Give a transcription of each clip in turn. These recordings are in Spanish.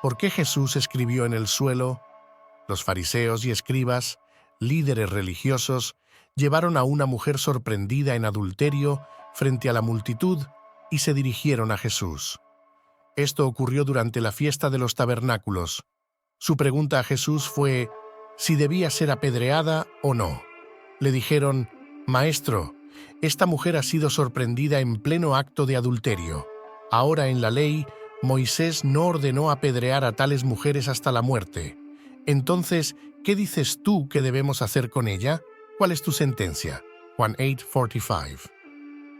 ¿Por qué Jesús escribió en el suelo? Los fariseos y escribas, líderes religiosos, llevaron a una mujer sorprendida en adulterio frente a la multitud y se dirigieron a Jesús. Esto ocurrió durante la fiesta de los tabernáculos. Su pregunta a Jesús fue si debía ser apedreada o no. Le dijeron: «Maestro, esta mujer ha sido sorprendida en pleno acto de adulterio. Ahora en la ley, Moisés no ordenó apedrear a tales mujeres hasta la muerte. Entonces, ¿qué dices tú que debemos hacer con ella? ¿Cuál es tu sentencia?» Juan 8:45.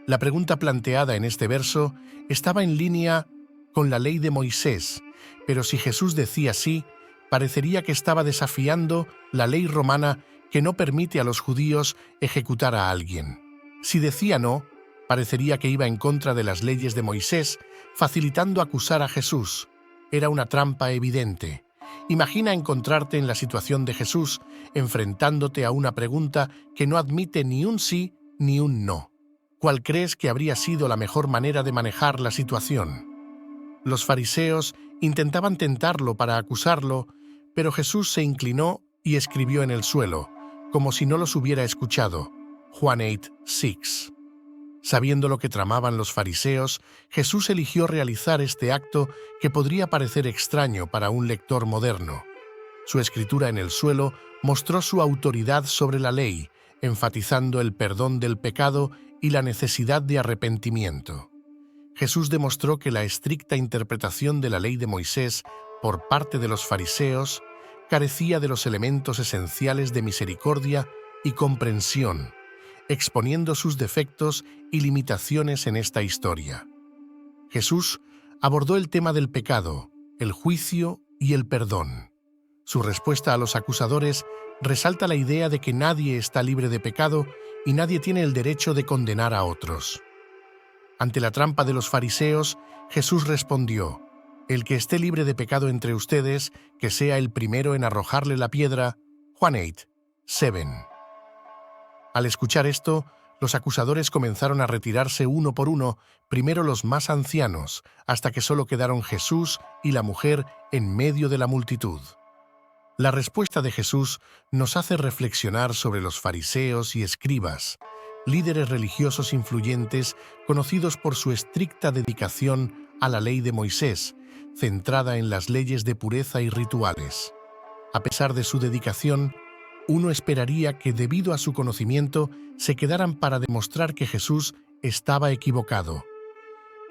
La pregunta planteada en este verso estaba en línea con la ley de Moisés, pero si Jesús decía sí, parecería que estaba desafiando la ley romana que no permite a los judíos ejecutar a alguien. Si decía no, parecería que iba en contra de las leyes de Moisés, facilitando acusar a Jesús. Era una trampa evidente. Imagina encontrarte en la situación de Jesús, enfrentándote a una pregunta que no admite ni un sí ni un no. ¿Cuál crees que habría sido la mejor manera de manejar la situación? Los fariseos intentaban tentarlo para acusarlo, pero Jesús se inclinó y escribió en el suelo, como si no los hubiera escuchado. Juan 8:6. Sabiendo lo que tramaban los fariseos, Jesús eligió realizar este acto que podría parecer extraño para un lector moderno. Su escritura en el suelo mostró su autoridad sobre la ley, enfatizando el perdón del pecado y la necesidad de arrepentimiento. Jesús demostró que la estricta interpretación de la ley de Moisés por parte de los fariseos carecía de los elementos esenciales de misericordia y comprensión, exponiendo sus defectos y limitaciones en esta historia. Jesús abordó el tema del pecado, el juicio y el perdón. Su respuesta a los acusadores resalta la idea de que nadie está libre de pecado y nadie tiene el derecho de condenar a otros. Ante la trampa de los fariseos, Jesús respondió: «El que esté libre de pecado entre ustedes, que sea el primero en arrojarle la piedra». Juan 8:7. Al escuchar esto, los acusadores comenzaron a retirarse uno por uno, primero los más ancianos, hasta que solo quedaron Jesús y la mujer en medio de la multitud. La respuesta de Jesús nos hace reflexionar sobre los fariseos y escribas, líderes religiosos influyentes conocidos por su estricta dedicación a la ley de Moisés, centrada en las leyes de pureza y rituales. A pesar de su dedicación, uno esperaría que, debido a su conocimiento, se quedaran para demostrar que Jesús estaba equivocado.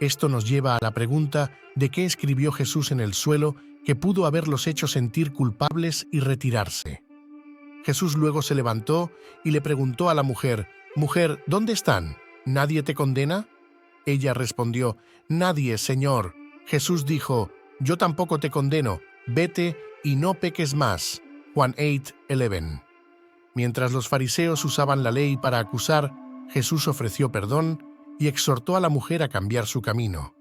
Esto nos lleva a la pregunta de qué escribió Jesús en el suelo que pudo haberlos hecho sentir culpables y retirarse. Jesús luego se levantó y le preguntó a la mujer: «Mujer, ¿dónde están? ¿Nadie te condena?» Ella respondió: «Nadie, Señor». Jesús dijo: «Yo tampoco te condeno, vete y no peques más». Juan 8:11. Mientras los fariseos usaban la ley para acusar, Jesús ofreció perdón y exhortó a la mujer a cambiar su camino.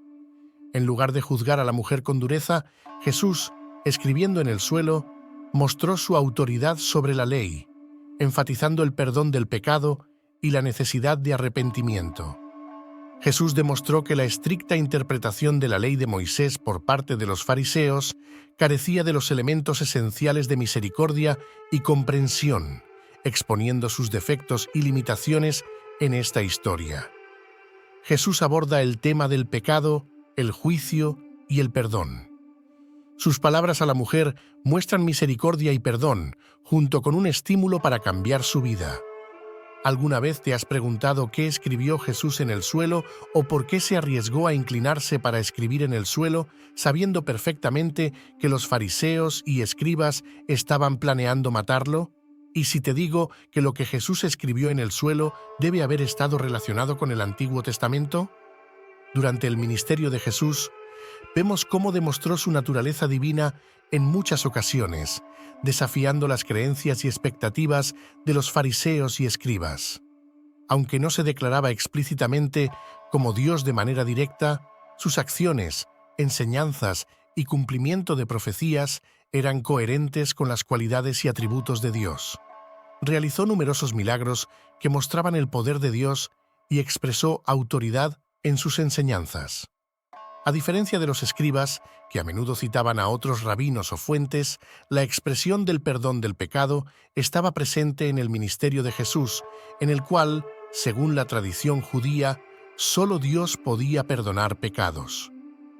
En lugar de juzgar a la mujer con dureza, Jesús, escribiendo en el suelo, mostró su autoridad sobre la ley, enfatizando el perdón del pecado y la necesidad de arrepentimiento. Jesús demostró que la estricta interpretación de la ley de Moisés por parte de los fariseos carecía de los elementos esenciales de misericordia y comprensión, exponiendo sus defectos y limitaciones en esta historia. Jesús aborda el tema del pecado, el juicio y el perdón. Sus palabras a la mujer muestran misericordia y perdón, junto con un estímulo para cambiar su vida. ¿Alguna vez te has preguntado qué escribió Jesús en el suelo o por qué se arriesgó a inclinarse para escribir en el suelo, sabiendo perfectamente que los fariseos y escribas estaban planeando matarlo? ¿Y si te digo que lo que Jesús escribió en el suelo debe haber estado relacionado con el Antiguo Testamento? Durante el ministerio de Jesús, vemos cómo demostró su naturaleza divina en muchas ocasiones, desafiando las creencias y expectativas de los fariseos y escribas. Aunque no se declaraba explícitamente como Dios de manera directa, sus acciones, enseñanzas y cumplimiento de profecías eran coherentes con las cualidades y atributos de Dios. Realizó numerosos milagros que mostraban el poder de Dios y expresó autoridad en sus enseñanzas. A diferencia de los escribas, que a menudo citaban a otros rabinos o fuentes, la expresión del perdón del pecado estaba presente en el ministerio de Jesús, en el cual, según la tradición judía, solo Dios podía perdonar pecados.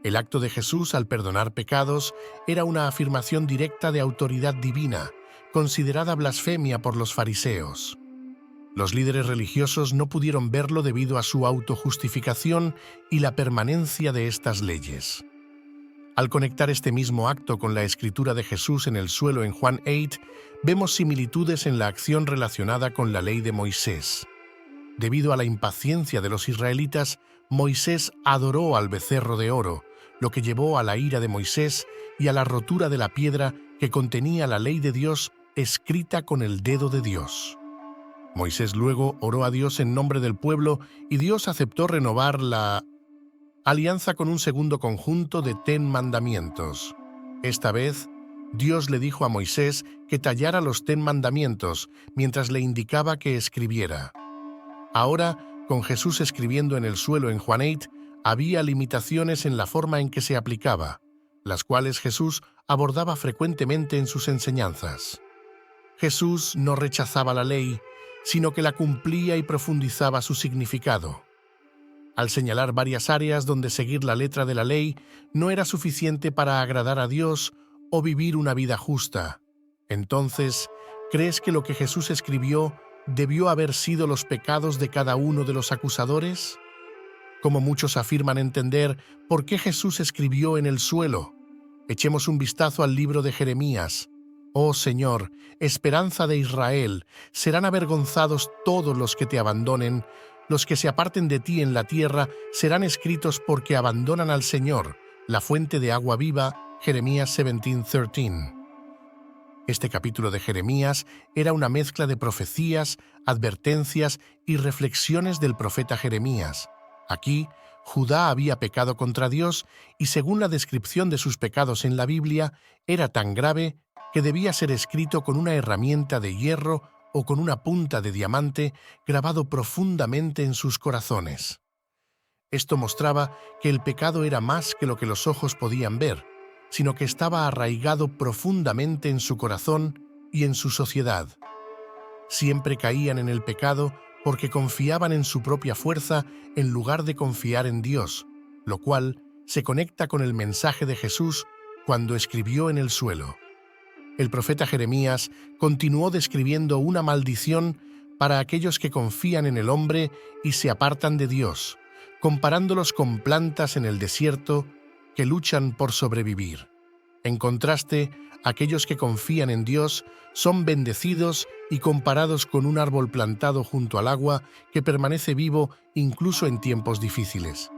El acto de Jesús al perdonar pecados era una afirmación directa de autoridad divina, considerada blasfemia por los fariseos. Los líderes religiosos no pudieron verlo debido a su autojustificación y la permanencia de estas leyes. Al conectar este mismo acto con la escritura de Jesús en el suelo en Juan 8, vemos similitudes en la acción relacionada con la ley de Moisés. Debido a la impaciencia de los israelitas, Moisés adoró al becerro de oro, lo que llevó a la ira de Moisés y a la rotura de la piedra que contenía la ley de Dios escrita con el dedo de Dios. Moisés luego oró a Dios en nombre del pueblo y Dios aceptó renovar la alianza con un segundo conjunto de 10 mandamientos. Esta vez, Dios le dijo a Moisés que tallara los 10 mandamientos mientras le indicaba que escribiera. Ahora, con Jesús escribiendo en el suelo en Juan 8, había limitaciones en la forma en que se aplicaba, las cuales Jesús abordaba frecuentemente en sus enseñanzas. Jesús no rechazaba la ley, sino que la cumplía y profundizaba su significado. Al señalar varias áreas donde seguir la letra de la ley no era suficiente para agradar a Dios o vivir una vida justa, entonces, ¿crees que lo que Jesús escribió debió haber sido los pecados de cada uno de los acusadores? Como muchos afirman entender, ¿por qué Jesús escribió en el suelo? Echemos un vistazo al libro de Jeremías. Oh Señor, esperanza de Israel, serán avergonzados todos los que te abandonen, los que se aparten de ti en la tierra serán escritos porque abandonan al Señor, la fuente de agua viva, Jeremías 17:13. Este capítulo de Jeremías era una mezcla de profecías, advertencias y reflexiones del profeta Jeremías. Aquí, Judá había pecado contra Dios y según la descripción de sus pecados en la Biblia, era tan grave que debía ser escrito con una herramienta de hierro o con una punta de diamante grabado profundamente en sus corazones. Esto mostraba que el pecado era más que lo que los ojos podían ver, sino que estaba arraigado profundamente en su corazón y en su sociedad. Siempre caían en el pecado porque confiaban en su propia fuerza en lugar de confiar en Dios, lo cual se conecta con el mensaje de Jesús cuando escribió en el suelo. El profeta Jeremías continuó describiendo una maldición para aquellos que confían en el hombre y se apartan de Dios, comparándolos con plantas en el desierto que luchan por sobrevivir. En contraste, aquellos que confían en Dios son bendecidos y comparados con un árbol plantado junto al agua que permanece vivo incluso en tiempos difíciles.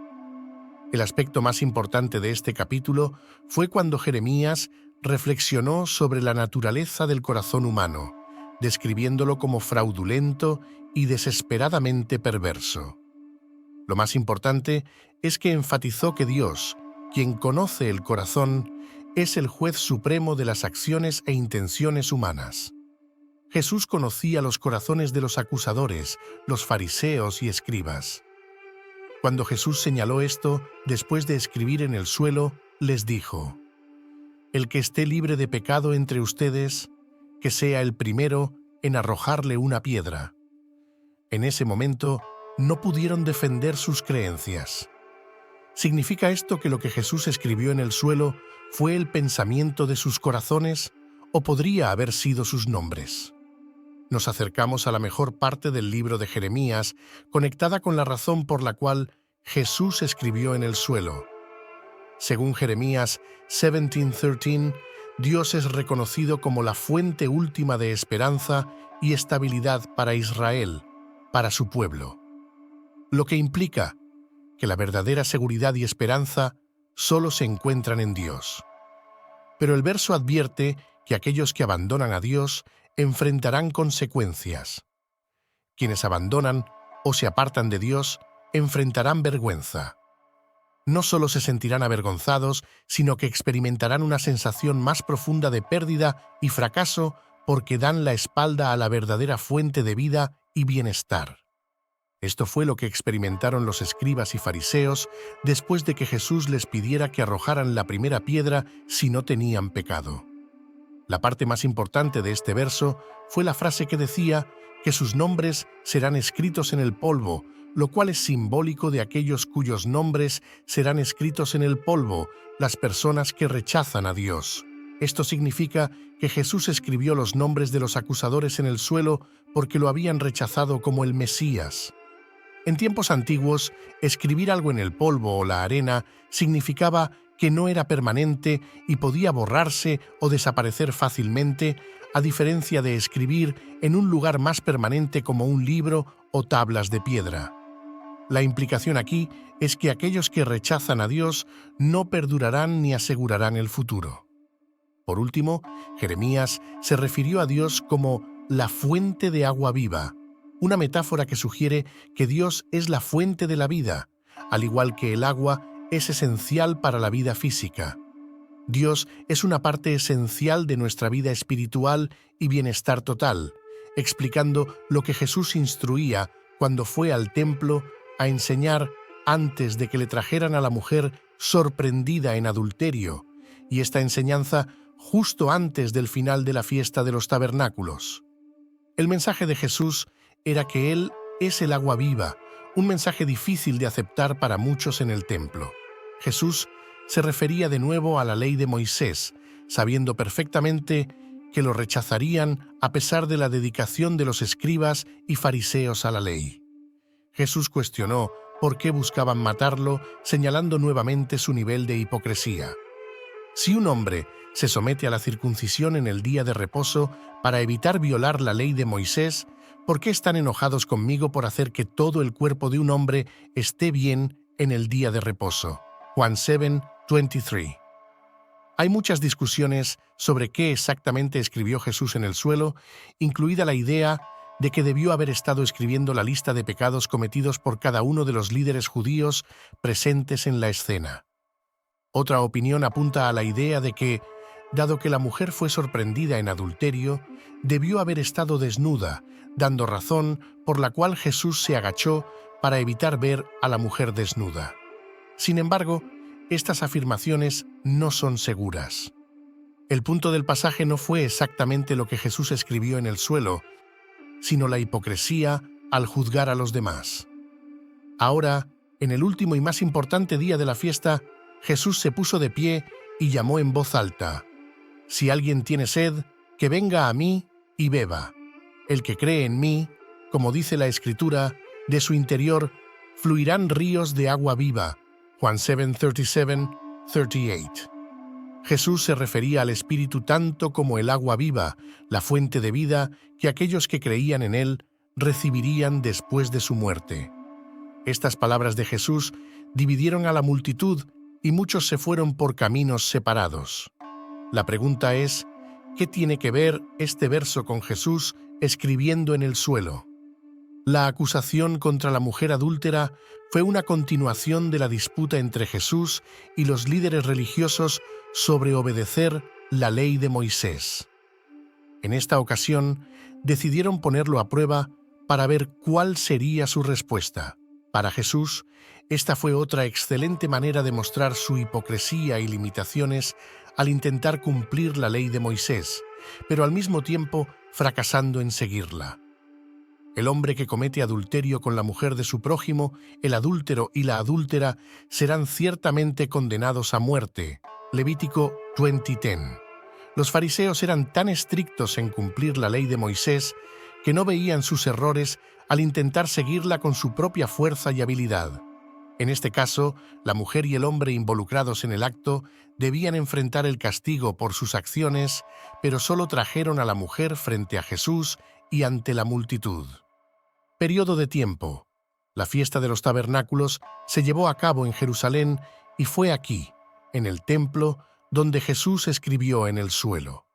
El aspecto más importante de este capítulo fue cuando Jeremías reflexionó sobre la naturaleza del corazón humano, describiéndolo como fraudulento y desesperadamente perverso. Lo más importante es que enfatizó que Dios, quien conoce el corazón, es el juez supremo de las acciones e intenciones humanas. Jesús conocía los corazones de los acusadores, los fariseos y escribas. Cuando Jesús señaló esto, después de escribir en el suelo, les dijo: «El que esté libre de pecado entre ustedes, que sea el primero en arrojarle una piedra». En ese momento, no pudieron defender sus creencias. ¿Significa esto que lo que Jesús escribió en el suelo fue el pensamiento de sus corazones o podría haber sido sus nombres? Nos acercamos a la mejor parte del libro de Jeremías, conectada con la razón por la cual Jesús escribió en el suelo. Según Jeremías 17:13, Dios es reconocido como la fuente última de esperanza y estabilidad para Israel, para su pueblo. Lo que implica que la verdadera seguridad y esperanza solo se encuentran en Dios. Pero el verso advierte que aquellos que abandonan a Dios enfrentarán consecuencias. Quienes abandonan o se apartan de Dios enfrentarán vergüenza. No solo se sentirán avergonzados, sino que experimentarán una sensación más profunda de pérdida y fracaso porque dan la espalda a la verdadera fuente de vida y bienestar. Esto fue lo que experimentaron los escribas y fariseos después de que Jesús les pidiera que arrojaran la primera piedra si no tenían pecado. La parte más importante de este verso fue la frase que decía que sus nombres serán escritos en el polvo, lo cual es simbólico de aquellos cuyos nombres serán escritos en el polvo, las personas que rechazan a Dios. Esto significa que Jesús escribió los nombres de los acusadores en el suelo porque lo habían rechazado como el Mesías. En tiempos antiguos, escribir algo en el polvo o la arena significaba que no era permanente y podía borrarse o desaparecer fácilmente, a diferencia de escribir en un lugar más permanente como un libro o tablas de piedra. La implicación aquí es que aquellos que rechazan a Dios no perdurarán ni asegurarán el futuro. Por último, Jeremías se refirió a Dios como la fuente de agua viva, una metáfora que sugiere que Dios es la fuente de la vida, al igual que el agua es esencial para la vida física. Dios es una parte esencial de nuestra vida espiritual y bienestar total, explicando lo que Jesús instruía cuando fue al templo a enseñar antes de que le trajeran a la mujer sorprendida en adulterio, y esta enseñanza justo antes del final de la fiesta de los tabernáculos. El mensaje de Jesús era que Él es el agua viva, un mensaje difícil de aceptar para muchos en el templo. Jesús se refería de nuevo a la ley de Moisés, sabiendo perfectamente que lo rechazarían a pesar de la dedicación de los escribas y fariseos a la ley. Jesús cuestionó por qué buscaban matarlo, señalando nuevamente su nivel de hipocresía. Si un hombre se somete a la circuncisión en el día de reposo para evitar violar la ley de Moisés, ¿por qué están enojados conmigo por hacer que todo el cuerpo de un hombre esté bien en el día de reposo? Juan 7:23. Hay muchas discusiones sobre qué exactamente escribió Jesús en el suelo, incluida la idea de que debió haber estado escribiendo la lista de pecados cometidos por cada uno de los líderes judíos presentes en la escena. Otra opinión apunta a la idea de que, dado que la mujer fue sorprendida en adulterio, debió haber estado desnuda, dando razón por la cual Jesús se agachó para evitar ver a la mujer desnuda. Sin embargo, estas afirmaciones no son seguras. El punto del pasaje no fue exactamente lo que Jesús escribió en el suelo, sino la hipocresía al juzgar a los demás. Ahora, en el último y más importante día de la fiesta, Jesús se puso de pie y llamó en voz alta: «Si alguien tiene sed, que venga a mí y beba. El que cree en mí, como dice la Escritura, de su interior fluirán ríos de agua viva». Juan 7:37-38. Jesús se refería al Espíritu tanto como el agua viva, la fuente de vida que aquellos que creían en Él recibirían después de su muerte. Estas palabras de Jesús dividieron a la multitud y muchos se fueron por caminos separados. La pregunta es, ¿qué tiene que ver este verso con Jesús escribiendo en el suelo? La acusación contra la mujer adúltera fue una continuación de la disputa entre Jesús y los líderes religiosos sobre obedecer la ley de Moisés. En esta ocasión, decidieron ponerlo a prueba para ver cuál sería su respuesta. Para Jesús, esta fue otra excelente manera de mostrar su hipocresía y limitaciones al intentar cumplir la ley de Moisés, pero al mismo tiempo fracasando en seguirla. El hombre que comete adulterio con la mujer de su prójimo, el adúltero y la adúltera, serán ciertamente condenados a muerte. Levítico 20:10. Los fariseos eran tan estrictos en cumplir la ley de Moisés que no veían sus errores al intentar seguirla con su propia fuerza y habilidad. En este caso, la mujer y el hombre involucrados en el acto debían enfrentar el castigo por sus acciones, pero solo trajeron a la mujer frente a Jesús y ante la multitud. Periodo de tiempo. La fiesta de los tabernáculos se llevó a cabo en Jerusalén y fue aquí, en el templo, donde Jesús escribió en el suelo.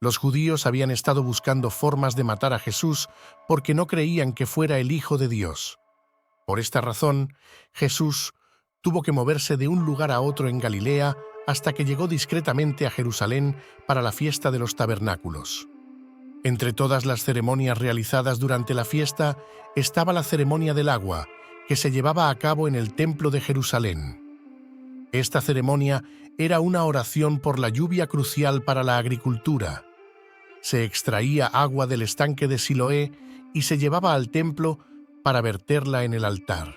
Los judíos habían estado buscando formas de matar a Jesús porque no creían que fuera el Hijo de Dios. Por esta razón, Jesús tuvo que moverse de un lugar a otro en Galilea hasta que llegó discretamente a Jerusalén para la fiesta de los tabernáculos. Entre todas las ceremonias realizadas durante la fiesta estaba la ceremonia del agua, que se llevaba a cabo en el Templo de Jerusalén. Esta ceremonia era una oración por la lluvia crucial para la agricultura. Se extraía agua del estanque de Siloé y se llevaba al templo para verterla en el altar.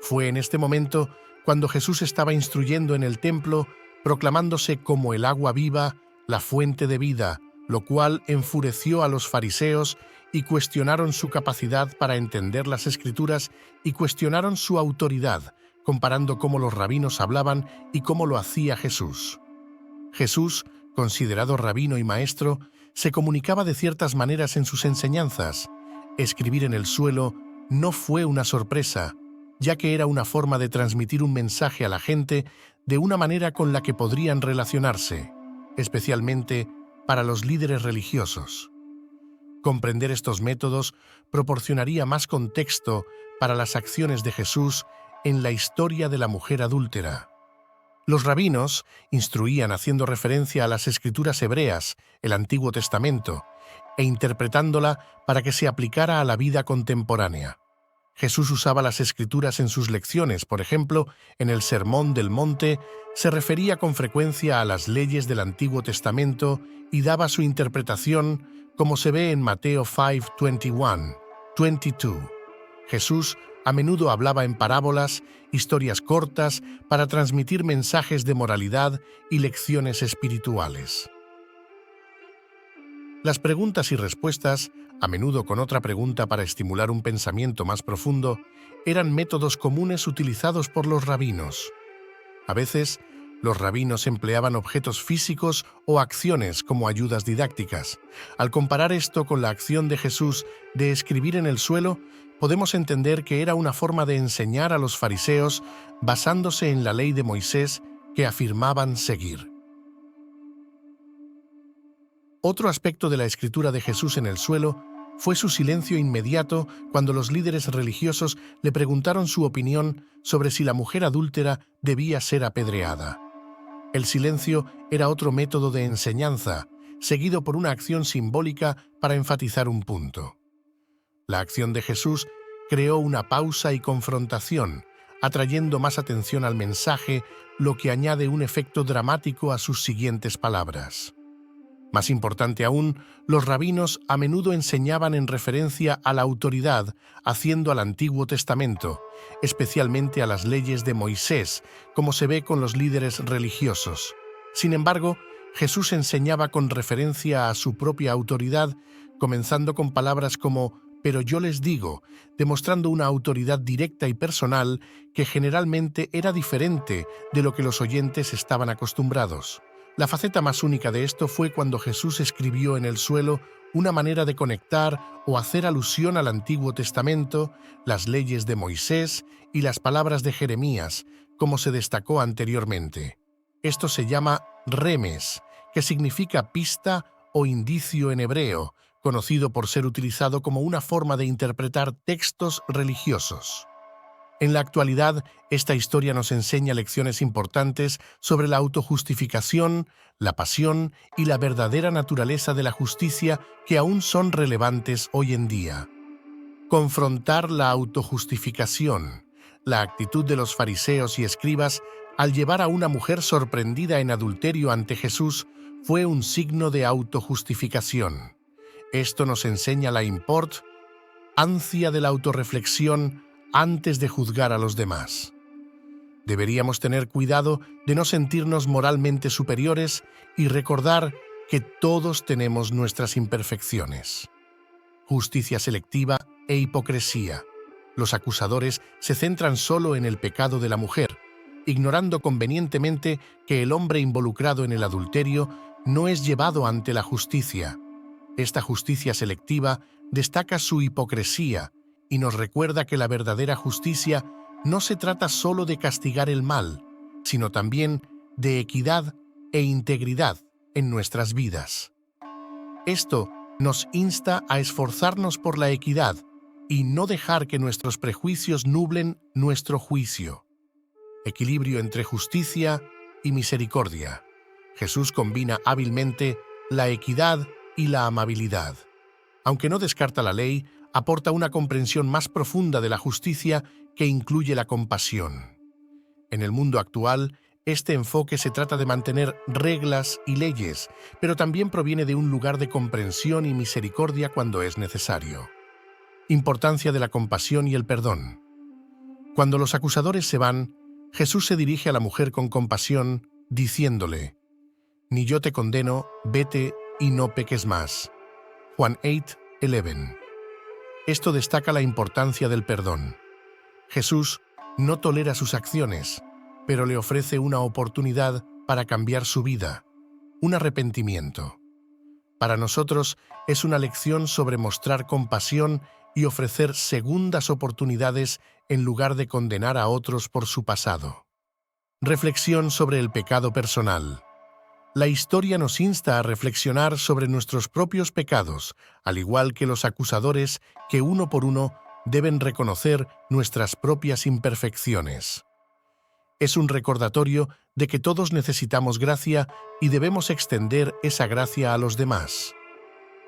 Fue en este momento cuando Jesús estaba instruyendo en el templo, proclamándose como el agua viva, la fuente de vida, lo cual enfureció a los fariseos y cuestionaron su capacidad para entender las Escrituras y cuestionaron su autoridad, comparando cómo los rabinos hablaban y cómo lo hacía Jesús. Jesús, considerado rabino y maestro, se comunicaba de ciertas maneras en sus enseñanzas. Escribir en el suelo no fue una sorpresa, ya que era una forma de transmitir un mensaje a la gente de una manera con la que podrían relacionarse, especialmente para los líderes religiosos. Comprender estos métodos proporcionaría más contexto para las acciones de Jesús en la historia de la mujer adúltera. Los rabinos instruían haciendo referencia a las escrituras hebreas, el Antiguo Testamento, e interpretándola para que se aplicara a la vida contemporánea. Jesús usaba las escrituras en sus lecciones, por ejemplo, en el Sermón del Monte, se refería con frecuencia a las leyes del Antiguo Testamento y daba su interpretación, como se ve en Mateo 5:21-22. Jesús a menudo hablaba en parábolas, historias cortas, para transmitir mensajes de moralidad y lecciones espirituales. Las preguntas y respuestas, a menudo con otra pregunta para estimular un pensamiento más profundo, eran métodos comunes utilizados por los rabinos. A veces, los rabinos empleaban objetos físicos o acciones como ayudas didácticas. Al comparar esto con la acción de Jesús de escribir en el suelo, podemos entender que era una forma de enseñar a los fariseos basándose en la ley de Moisés que afirmaban seguir. Otro aspecto de la escritura de Jesús en el suelo fue su silencio inmediato cuando los líderes religiosos le preguntaron su opinión sobre si la mujer adúltera debía ser apedreada. El silencio era otro método de enseñanza, seguido por una acción simbólica para enfatizar un punto. La acción de Jesús creó una pausa y confrontación, atrayendo más atención al mensaje, lo que añade un efecto dramático a sus siguientes palabras. Más importante aún, los rabinos a menudo enseñaban en referencia a la autoridad, haciendo al Antiguo Testamento, especialmente a las leyes de Moisés, como se ve con los líderes religiosos. Sin embargo, Jesús enseñaba con referencia a su propia autoridad, comenzando con palabras como «pero yo les digo», demostrando una autoridad directa y personal que generalmente era diferente de lo que los oyentes estaban acostumbrados. La faceta más única de esto fue cuando Jesús escribió en el suelo una manera de conectar o hacer alusión al Antiguo Testamento, las leyes de Moisés y las palabras de Jeremías, como se destacó anteriormente. Esto se llama remes, que significa pista o indicio en hebreo, conocido por ser utilizado como una forma de interpretar textos religiosos. En la actualidad, esta historia nos enseña lecciones importantes sobre la autojustificación, la pasión y la verdadera naturaleza de la justicia que aún son relevantes hoy en día. Confrontar la autojustificación, la actitud de los fariseos y escribas al llevar a una mujer sorprendida en adulterio ante Jesús fue un signo de autojustificación. Esto nos enseña la importancia de la autorreflexión antes de juzgar a los demás. Deberíamos tener cuidado de no sentirnos moralmente superiores y recordar que todos tenemos nuestras imperfecciones. Justicia selectiva e hipocresía. Los acusadores se centran solo en el pecado de la mujer, ignorando convenientemente que el hombre involucrado en el adulterio no es llevado ante la justicia. Esta justicia selectiva destaca su hipocresía y nos recuerda que la verdadera justicia no se trata solo de castigar el mal, sino también de equidad e integridad en nuestras vidas. Esto nos insta a esforzarnos por la equidad y no dejar que nuestros prejuicios nublen nuestro juicio. Equilibrio entre justicia y misericordia. Jesús combina hábilmente la equidad y la amabilidad. Aunque no descarta la ley, aporta una comprensión más profunda de la justicia que incluye la compasión. En el mundo actual, este enfoque se trata de mantener reglas y leyes, pero también proviene de un lugar de comprensión y misericordia cuando es necesario. Importancia de la compasión y el perdón. Cuando los acusadores se van, Jesús se dirige a la mujer con compasión, diciéndole: «Ni yo te condeno, vete y no peques más». Juan 8:11. Esto destaca la importancia del perdón. Jesús no tolera sus acciones, pero le ofrece una oportunidad para cambiar su vida, un arrepentimiento. Para nosotros es una lección sobre mostrar compasión y ofrecer segundas oportunidades en lugar de condenar a otros por su pasado. Reflexión sobre el pecado personal. La historia nos insta a reflexionar sobre nuestros propios pecados, al igual que los acusadores que uno por uno deben reconocer nuestras propias imperfecciones. Es un recordatorio de que todos necesitamos gracia y debemos extender esa gracia a los demás.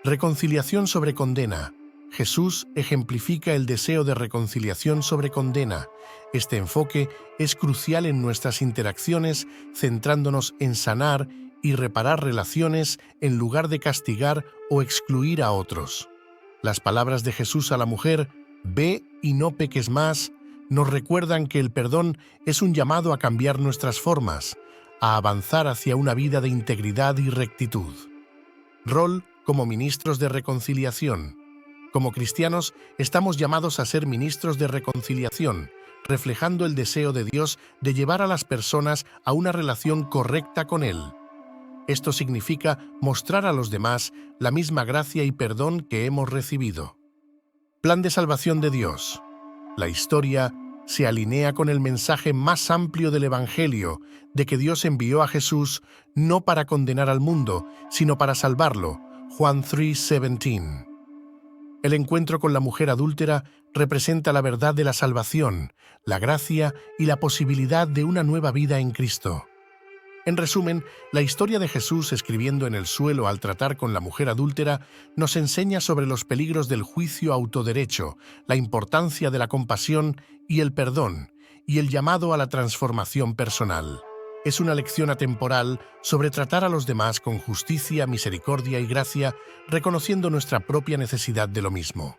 Reconciliación sobre condena. Jesús ejemplifica el deseo de reconciliación sobre condena. Este enfoque es crucial en nuestras interacciones, centrándonos en sanar y reparar relaciones en lugar de castigar o excluir a otros. Las palabras de Jesús a la mujer, «Ve y no peques más», nos recuerdan que el perdón es un llamado a cambiar nuestras formas, a avanzar hacia una vida de integridad y rectitud. Rol como ministros de reconciliación. Como cristianos, estamos llamados a ser ministros de reconciliación, reflejando el deseo de Dios de llevar a las personas a una relación correcta con Él. Esto significa mostrar a los demás la misma gracia y perdón que hemos recibido. Plan de salvación de Dios. La historia se alinea con el mensaje más amplio del Evangelio, de que Dios envió a Jesús no para condenar al mundo, sino para salvarlo. Juan 3:17. El encuentro con la mujer adúltera representa la verdad de la salvación, la gracia y la posibilidad de una nueva vida en Cristo. En resumen, la historia de Jesús escribiendo en el suelo al tratar con la mujer adúltera nos enseña sobre los peligros del juicio autoderecho, la importancia de la compasión y el perdón, y el llamado a la transformación personal. Es una lección atemporal sobre tratar a los demás con justicia, misericordia y gracia, reconociendo nuestra propia necesidad de lo mismo.